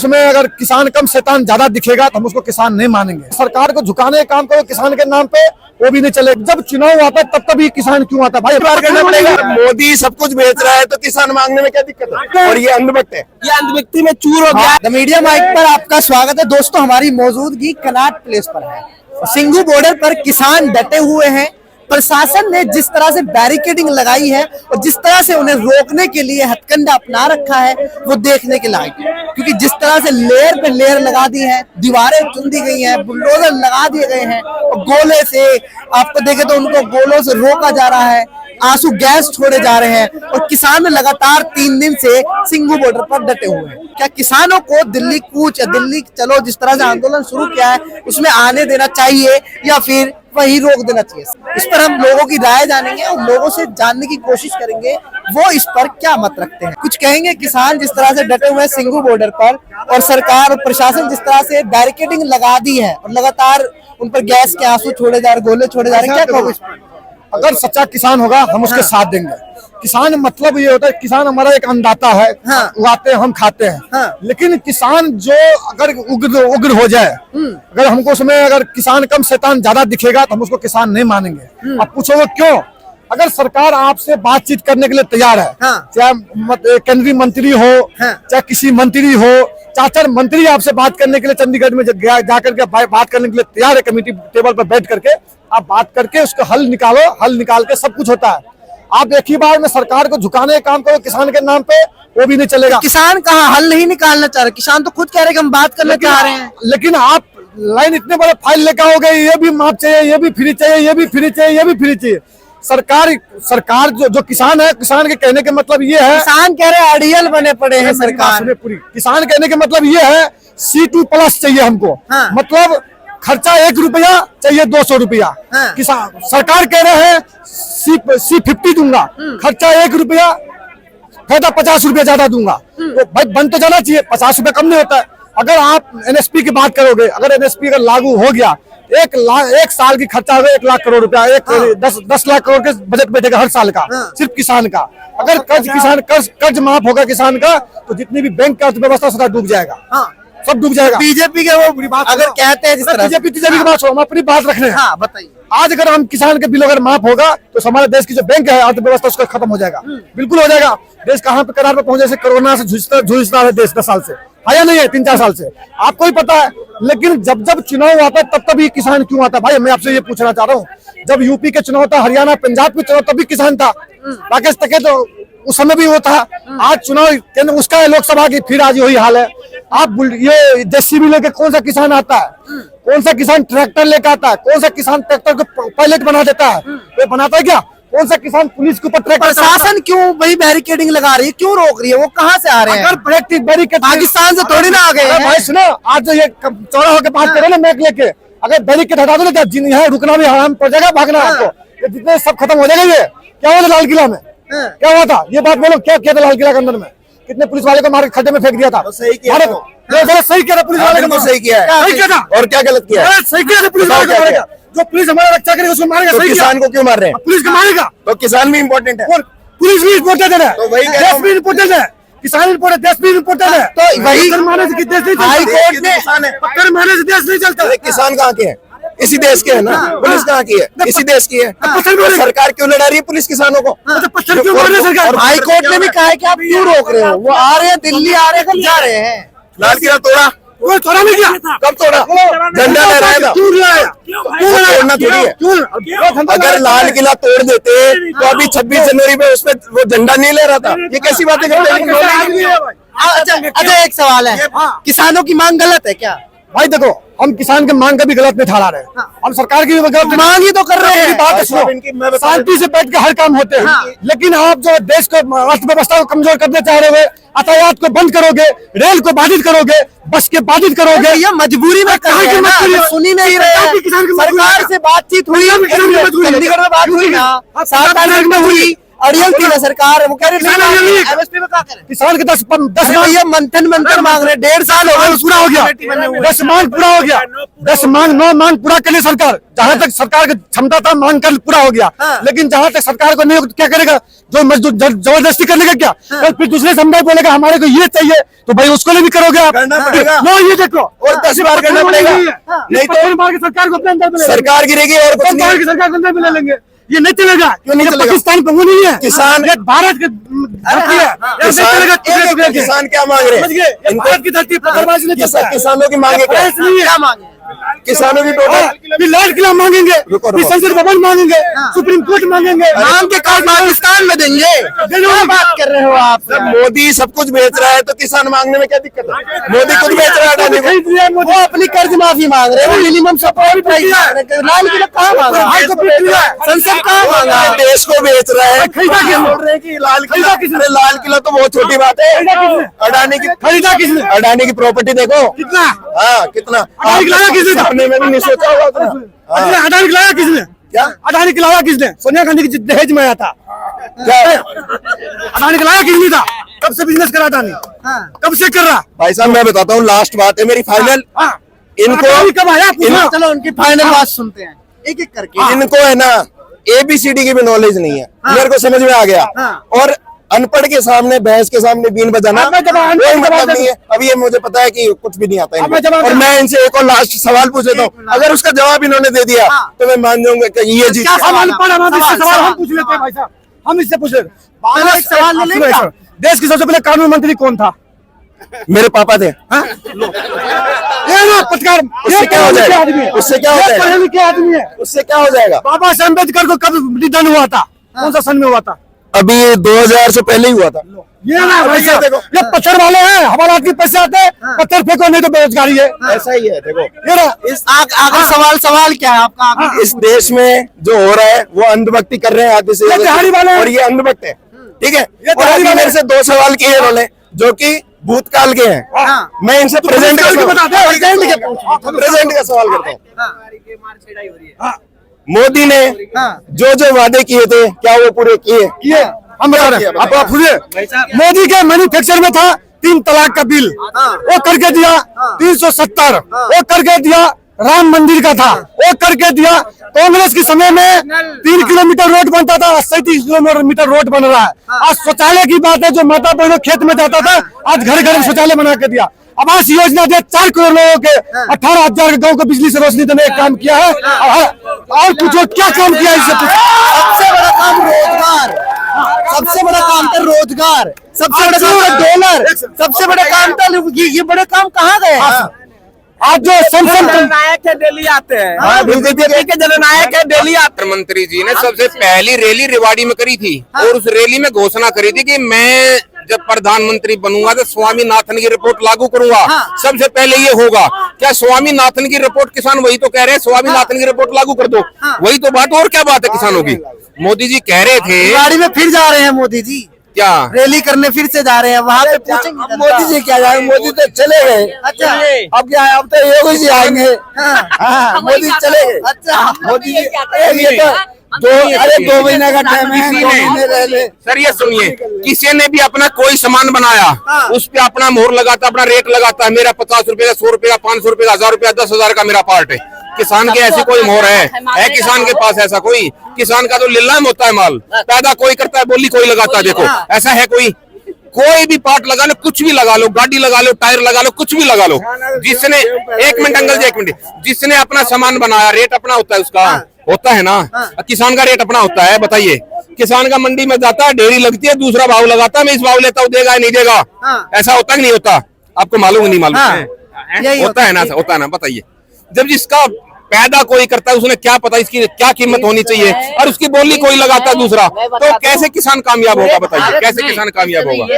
उसमें अगर किसान कम शैतान ज्यादा दिखेगा तो हम उसको किसान नहीं मानेंगे। सरकार को झुकाने का काम करो किसान के नाम पे, वो भी नहीं चलेगा। जब चुनाव आता है तब तभी किसान क्यों आता है भाई? बार करना पड़ेगा। मोदी सब कुछ बेच रहा है तो किसान मांगने में क्या दिक्कत है? और ये अंधभक्त है, ये अंधभक्ति में चूर हो गया। द मीडिया माइक पर आपका स्वागत है दोस्तों। हमारी मौजूदगी कनाट प्लेस पर है। सिंघू बॉर्डर पर किसान डटे हुए हैं। प्रशासन ने जिस तरह से बैरिकेडिंग लगाई है और जिस तरह से उन्हें रोकने के लिए हथकंडा अपना रखा है वो देखने के लायक है, क्योंकि जिस तरह से लेयर पे लेयर लगा दी है, दीवारें चुन दी गई हैं, बुलडोजर लगा दिए गए हैं और गोले से आपको देखे तो उनको गोलों से रोका जा रहा है, आंसू गैस छोड़े जा रहे हैं और किसान लगातार 3 दिन से सिंघू बॉर्डर पर डटे हुए हैं। क्या किसानों को दिल्ली कूच या दिल्ली चलो जिस तरह से आंदोलन शुरू किया है उसमें आने देना चाहिए या फिर वही रोक देना चाहिए? इस पर हम लोगों की राय जानेंगे और लोगों से जानने की कोशिश करेंगे वो इस पर क्या मत रखते हैं। कुछ कहेंगे किसान जिस तरह से डटे हुए हैं सिंघू बॉर्डर पर, और सरकार और प्रशासन जिस तरह से बैरिकेडिंग लगा दी है और लगातार उन पर गैस के आंसू छोड़े जा रहे, गोले छोड़े जा रहे हैं, क्या कहोगे? अगर सच्चा किसान होगा हम उसके साथ देंगे। किसान मतलब ये होता है, किसान हमारा एक अन्नदाता है, उगाते हैं हम खाते हैं। लेकिन किसान जो अगर उग्र हो जाए, अगर हमको उसमें अगर किसान कम शैतान ज्यादा दिखेगा तो हम उसको किसान नहीं मानेंगे। अब पूछोगे क्यों? अगर सरकार आपसे बातचीत करने के लिए तैयार है, चाहे केंद्रीय मंत्री हो, चाहे किसी मंत्री हो, चार मंत्री आपसे बात करने के लिए चंडीगढ़ में जाकर के बात करने के लिए तैयार है, कमेटी टेबल पर बैठ करके आप बात करके उसको हल निकालो, हल निकाल के सब कुछ होता है। आप एक ही बार में सरकार को झुकाने का काम करो किसान के नाम पे, वो भी नहीं चलेगा। किसान कहाँ हल नहीं निकालना चाह रहे, किसान तो खुद कह रहे कि हम बात करना चाह रहे हैं। लेकिन आप लाइन इतने बड़े फाइल लेकर आओगे, ये भी माफ चाहिए, ये भी फ्री चाहिए, ये भी फ्री चाहिए, ये भी फ्री चाहिए। सरकार जो किसान है, किसान के कहने के मतलब ये है, किसान कह रहे अड़ियल बने पड़े हैं सरकार पूरी। किसान कहने के मतलब ये है C2+ चाहिए हमको, मतलब खर्चा 1 रुपया चाहिए 200 रुपया। किसान सरकार कह रहे हैं C50 दूंगा, खर्चा 1 रुपया, फायदा 50 रुपया ज्यादा दूंगा। तो भाई बन तो जाना चाहिए, 50 रुपया कम नहीं होता है। अगर आप NSP की बात करोगे, अगर NSP अगर लागू हो गया, 1 साल की खर्चा होगा 1 लाख करोड़ रुपया, 10 लाख करोड़ के बजट बैठेगा हर साल का, सिर्फ किसान का। अगर कर्ज माफ होगा किसान का तो जितनी भी बैंक का अर्थव्यवस्था सदा डूब जाएगा, सब डूब जाएगा। बीजेपी के वो अगर कहते हैं जिस तरह बीजेपी की बात हम अपनी बात रख रहे हैं। बताइए, आज अगर हम किसान के बिल अगर माफ होगा तो हमारे देश की जो बैंक है अर्थव्यवस्था उसका खत्म हो जाएगा, बिल्कुल हो जाएगा। देश कहाँ पे करार पे पहुंचे से कोरोना से जूझता है देश 10 साल से, आया नहीं है 3-4 साल से, आपको ही पता है। लेकिन जब चुनाव आता है तब किसान क्यों आता है भाई? मैं आपसे ये पूछना चाह रहा हूँ, जब यूपी के चुनाव था, हरियाणा पंजाब के चुनाव तभी किसान था, राकेश तके तो उस समय भी वो था। आज चुनाव केंद्र उसका है, लोकसभा की, फिर आज वही हाल है। आप ये JCB लेके कौन सा किसान आता है? कौन सा किसान ट्रैक्टर लेकर आता है? कौन सा किसान ट्रैक्टर को पायलट बना देता है? वो बनाता है क्या? कौन सा किसान पुलिस के ऊपर ट्रैक्टर? प्रशासन क्यों वही बैरिकेडिंग लगा रही है, क्यों रोक रही है? वो कहाँ से आ रहे हैं? अगर बैरिकेड पाकिस्तान से थोड़ी ना आ गए हैं। भाई सुनो, आज जो ये चौड़ा होकर बात करे ना मैक लेके, अगर बैरिकेड हटा दो ना, यहाँ रुकना भी हराम पड़ जाएगा, भागना आपको, ये जितने सब खत्म हो जाएगा। ये क्या हुआ था लाल किला में? क्या हुआ था? ये बात बोलो, क्या किया था लाल किला के अंदर में? कितने पुलिस वाले को मार के खड्डे में फेंक दिया था? सही किया, सही किया था पुलिस वाले को, सही किया है। सही किया था। और क्या गलत किया? सही किया था, पुलिस वाले को मारेगा, जो पुलिस हमारा रक्षा करेगा उसको मारेगा। तो किसान को क्यों मार रहे हैं? पुलिस को मारेगा तो किसान भी इम्पोर्टेंट है और पुलिस भी इम्पोर्टेंट है, तो वही देश भी इम्पोर्टेंट है, किसान इम्पोर्टेंट, देश भी इम्पोर्टेंट है। तो वही मारने से देश नहीं चलता, हाई कोर्ट ने पत्थर मारने से देश नहीं चलता। किसान कहाँ के हैं? इसी देश के है ना। पुलिस कहाँ की है? इसी देश की है। सरकार क्यों लड़ा रही है पुलिस किसानों को? पत्थर क्यों मार रही है सरकार? हाई कोर्ट ने भी कहा है कि आप क्यों रोक रहे हो? वो आ रहे हैं, दिल्ली आ रहे हैं, कब जा रहे हैं? लाल किला तोड़ा? वो तोड़ा नहीं किया। कब तोड़ा? झंडा लहराया था। क्यों लाया? तोड़ना थोड़ी है। अगर लाल किला तोड़ देते तो अभी 26 जनवरी पे उसमें वो झंडा नहीं लहरा था। ये कैसी बातें करते हैं? अच्छा, एक सवाल है, किसानों की मांग गलत है क्या? भाई देखो, हम किसान के मांग का भी गलत नहीं ठहरा रहे, हम सरकार की भी गलत मांग ही तो कर रहे हैं। बात सुनो, शांति से बैठ के हर काम होते हैं। लेकिन आप जो देश को अर्थव्यवस्था को कमजोर करने चाह रहे हो, यातायात को बंद करोगे, रेल को बाधित करोगे, बस के बाधित करोगे, ये मजबूरी में कर रहे हैं, सुनी नहीं रहे। सरकार से बातचीत हुई, चंडीगढ़ में बात हुई ना, 7 तारीख में हुई, अड़ियल थी ना सरकार, वो कह रहे MSP में क्या करें? किसान के 10 मान ये मंथन मांग रहे, 1.5 साल हो गए, पूरा हो गया, 10 मांग पूरा हो गया, 10 मांग 9 मांग पूरा कर ली सरकार। जहाँ तक सरकार की क्षमता था मांग कर पूरा हो गया, लेकिन जहाँ तक सरकार को नहीं क्या करेगा, जो मजदूर जबरदस्ती करने का क्या, और फिर दूसरे समुदाय बोलेगा हमारे को ये चाहिए, तो भाई उसको लिए भी करोगे आप, करना पड़ेगा। नो ये देखो और 10 बार करना पड़ेगा, नहीं तो मार के सरकार को अपने अंदर में ले सरकार गिरेगी और कुछ सरकार नहीं। की सरकार के अंदर में ले लेंगे, ये नहीं चलेगा। क्यों नहीं ये चलेगा? पाकिस्तान पे वो नहीं है, किसान- ये भारत की धरती है, ये नहीं चलेगा टुकड़े के। किसान क्या मांग रहे समझ गए? हैं? ये भारत की धरती पर पत्थरबाजी नहीं चलता है। किसानों की मांगे क्या बहस नहीं है। क्या मांगे? किसानों की टोटल फिर लाल किला मांगेंगे, रुको, फिर रुको। संसद भवन मांगेंगे, सुप्रीम कोर्ट मांगेंगे, नाम के कार्ड पाकिस्तान में देंगे, क्या बात कर रहे हो आप? जब मोदी सब कुछ बेच रहा है तो किसान मांगने में क्या दिक्कत है? मोदी खुद बेच रहा है अडानी को। खरीद लिया मोदी। वो अपनी कर्ज माफी मांग रहे हैं, वो मिनिमम सपोर्ट प्राइस मांग रहे हैं। लाल किला कहाँ मांगा? हाई को पीट लिया। संसद कहाँ मांगा? देश को बेच रहा है। खरीदा किसने? बोल रहे हैं कि लाल किला, खरीदा किसने? अरे लाल किला तो बहुत छोटी बात है। खरीदा किसने? अडानी की खरीदा किसने? अडानी की प्रॉपर्टी देखो कितना? हाँ कितना अडानी की लाया किसने? सपने में भी नहीं सोचा होगा उतना। हाँ, अडानी खिलाया किसने? क्या अडानी खिलाया किसने? सोनिया गांधी की दहेज में आया था, क्या अडानी खिलाया किसने था? कब से बिजनेस करा अडानी, कब से कर रहा? भाई साहब मैं बताता हूँ, लास्ट बात है मेरी फाइनल। हाँ। इनको अडानी कब आया पूछो। चलो उनकी फाइनल बात सुनते हैं, एक एक करके। इनको है ना ABCD की भी नॉलेज नहीं है, मेरे को समझ में आ गया। और अनपढ़ के सामने भैंस के सामने बीन बजाना अब मैं जब अनपढ़ कोई जवाब मतलब दे नहीं है। अब ये मुझे पता है कि कुछ भी नहीं आता अब इनको। मैं जवाब और दे- मैं इनसे एक और लास्ट सवाल पूछ लेता हूँ, अगर उसका जवाब इन्होंने दे दिया तो मैं मान जाऊंगा कि ये जीत क्या गया। हम अनपढ़, हम इससे सवाल, सवाल हम सवाल। पूछ लेते हैं भाई साहब, हम इससे पूछ लेते हैं। चलो एक सवाल ले लेंगे। सुनो, देश के सबसे पहले कानून मंत्री कौन था? मेरे पापा थे। ये ना पत्रकार, उससे क्या हो जाएगा? आदमी है, उससे क्या हो ये जाएगा? पढ़े लिखे आदमी है। उससे क्या हो जाएगा? बाबा साहब अम्बेडकर को कब निधन हुआ था? कौन सा सन में हुआ था? अभी 2000 से पहले ही हुआ था। ये ना भाई साहब, देखो। ये पत्थर वाले हैं, हमारा आदमी पैसे आते हैं, पत्थर फेंको नहीं तो बेरोजगारी है। ऐसा ही है देखो। ये ना आगे सवाल क्या है आपका? आगे इस देश में जो हो रहा है वो अंधभक्ति कर रहे हैं आधे से ये ज्यादा। दिहाड़ी वाले हैं। और ये अंधभक्त है, ठीक है। ये और दिहाड़ी अभी वाले मेरे से 2 सवाल किए इन्होंने जो कि भूतकाल के हैं। हाँ। मैं इनसे प्रेजेंट का बता दे, प्रेजेंट का सवाल करता हूँ। मोदी ने हाँ। जो जो वादे किए थे क्या वो पूरे किए? ये हम बता रहे हैं, आप पूछिए। मोदी के मैन्युफैक्चर में था 3 तलाक का बिल, वो करके दिया। 370 वो करके दिया। राम मंदिर का था वो करके दिया। कांग्रेस के समय में 3 किलोमीटर रोड बनता था, 37 किलोमीटर रोड बन रहा है। आज शौचालय की बात है, जो माता बहनों खेत में जाता था आज घर घर में शौचालय बना के दिया। आवास योजना दे 4 करोड़ लोगों के 18,000 गाँव को बिजली से रोशनी देने का काम किया है। और पूछो क्या काम किया इससे सबसे बड़ा काम रोजगार, सबसे बड़ा काम था रोजगार, सबसे बड़ा काम था डॉलर, सबसे बड़ा काम था ये बड़े काम कहाँ गए? आज जो जननायक है दिल्ली आते हैं, बीजेपी के जननायक है दिल्ली आते हैं। प्रधानमंत्री जी ने सबसे पहली रैली रेवाड़ी में करी थी और उस रैली में घोषणा करी थी कि मैं जब प्रधानमंत्री बनूंगा तो स्वामीनाथन की रिपोर्ट लागू करूंगा। सबसे पहले ये होगा। क्या स्वामीनाथन की रिपोर्ट किसान वही तो कह रहे हैं, स्वामीनाथन की रिपोर्ट लागू कर दो, वही तो बात। और क्या बात है किसानों की? मोदी जी कह रहे थे गाड़ी में फिर जा रहे हैं मोदी जी, क्या रैली करने फिर से जा रहे हैं वहाँ पे पूछेंगे जनता। मोदी जी क्या जाएंगे? मोदी तो चले गए। अच्छा अब क्या है? अब तो योगी जी आएंगे। हाँ। हाँ, मोदी चले गए। अच्छा मोदी जी ये तो 2 महीने का टाइम है, 2 महीने रह ले। सर ये सुनिए, किसी ने भी अपना कोई सामान बनाया उस पे अपना मोहर लगाता, अपना रेट लगाता है। मेरा 50 रुपए का, 100 रुपए का, 500 रुपए का, 1000 रुपया, 10,000 का मेरा पार्ट है। किसान के ऐसी कोई मोहर है किसान के पास? ऐसा कोई किसान का तो लीलाम होता है माल, पैदा कोई करता है, बोली कोई लगाता है। देखो ऐसा है कोई भी पार्ट लगा लो, कुछ भी लगा लो, गाड़ी लगा लो, टायर लगा लो, कुछ भी लगा लो। जिसने 1 मिनट अंकल जी 1 मिनट, जिसने अपना सामान बनाया रेट अपना होता है उसका, होता है ना। किसान का रेट अपना होता है। बताइए, किसान का मंडी में जाता है, ढेरी लगती है, दूसरा भाव लगाता है, मैं इस भाव लेता हूँ, देगा नहीं देगा, ऐसा होता है नहीं होता? आपको मालूम नहीं मालूम? यही होता है ना, होता है ना। बताइए, जब जिसका पैदा कोई करता है उसने क्या पता इसकी क्या कीमत होनी चाहिए, और उसकी बोली कोई लगाता है दूसरा, तो कैसे किसान कामयाब होगा? बताइए कैसे किसान कामयाब होगा?